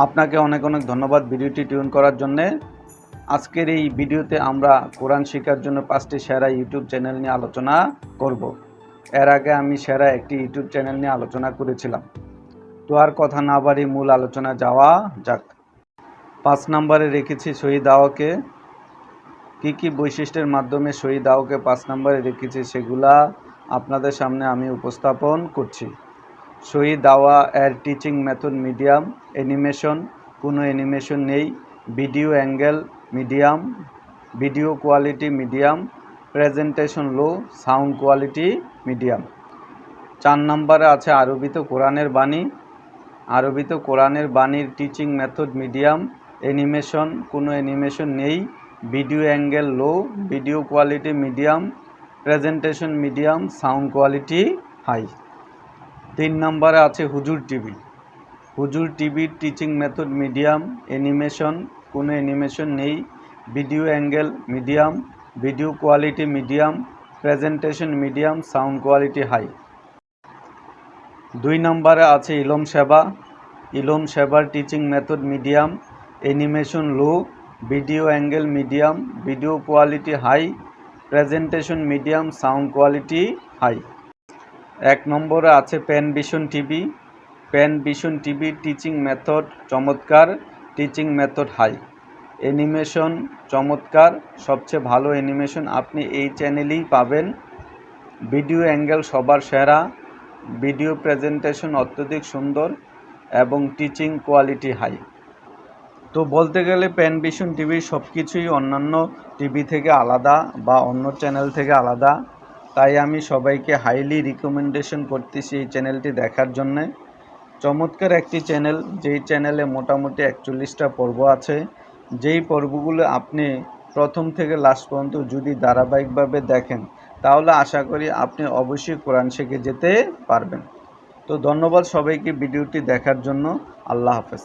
আপনাকে অনেক অনেক ধন্যবাদ ভিডিওটি টিউন করার জন্যে। আজকের এই ভিডিওতে আমরা কোরআন শেখার জন্য 5টি সেরা ইউটিউব চ্যানেল নিয়ে আলোচনা করব। এর আগে আমি সেরা একটি ইউটিউব চ্যানেল নিয়ে আলোচনা করেছিলাম। তো আর কথা না বাড়ি মূল আলোচনা যাওয়া যাক। 5 নম্বরে রেখেছি শহীদ দাওয়াকে। কী বৈশিষ্ট্যের মাধ্যমে শহীদ দাওয়াকে 5 নম্বরে রেখেছি সেগুলা আপনাদের সামনে আমি উপস্থাপন করছি। শহীদ দাওয়া এর টিচিং মেথড মিডিয়াম, অ্যানিমেশন কোনো অ্যানিমেশন নেই, video angle medium, video quality medium, presentation low, sound quality medium. 4 নম্বরে আছে আরবিত কোরআনের বাণী। আরবিত কোরআনের বাণীর টিচিং মেথড মিডিয়াম, অ্যানিমেশন কোনো অ্যানিমেশন নেই, video angle low, video quality medium, presentation medium, sound quality high. 3 নম্বরে আছে হুজুর টিভি। হুজুর টিভির টিচিং মেথড মিডিয়াম, অ্যানিমেশন কোনো অ্যানিমেশন নেই, video angle medium, video quality medium, presentation medium, sound quality high. 2 নম্বরে আছে ইলম সেবা। ইলম সেবার teaching method medium, animation low, video angle medium, video quality high, presentation medium, sound quality high. 1 নম্বরে আছে pen vision TV. Pen vision টিভির teaching method চমৎকার, টিচিং মেথড হাই, অ্যানিমেশন চমৎকার, সবচেয়ে ভালো অ্যানিমেশন আপনি এই চ্যানেলেই পাবেন, ভিডিও অ্যাঙ্গেল সবার সেরা, ভিডিও প্রেজেন্টেশন অত্যধিক সুন্দর এবং টিচিং কোয়ালিটি হাই। তো বলতে গেলে পেন ভিশন টিভির সব কিছুই অন্যান্য টিভি থেকে আলাদা বা অন্য চ্যানেল থেকে আলাদা, তাই আমি সবাইকে হাইলি রিকমেন্ডেশন করতেছি এই চ্যানেলটি দেখার জন্যে। চমৎকার একটি চ্যানেল, যেই চ্যানেলে মোটামুটি 41টা পর্ব আছে, যেই পর্বগুলো আপনি প্রথম থেকে লাস্ট পর্যন্ত যদি ধারাবাহিকভাবে দেখেন তাহলে আশা করি আপনি অবশ্যই কোরআন শিখে যেতে পারবেন। তো ধন্যবাদ সবাইকে ভিডিওটি দেখার জন্য। আল্লাহ হাফেজ।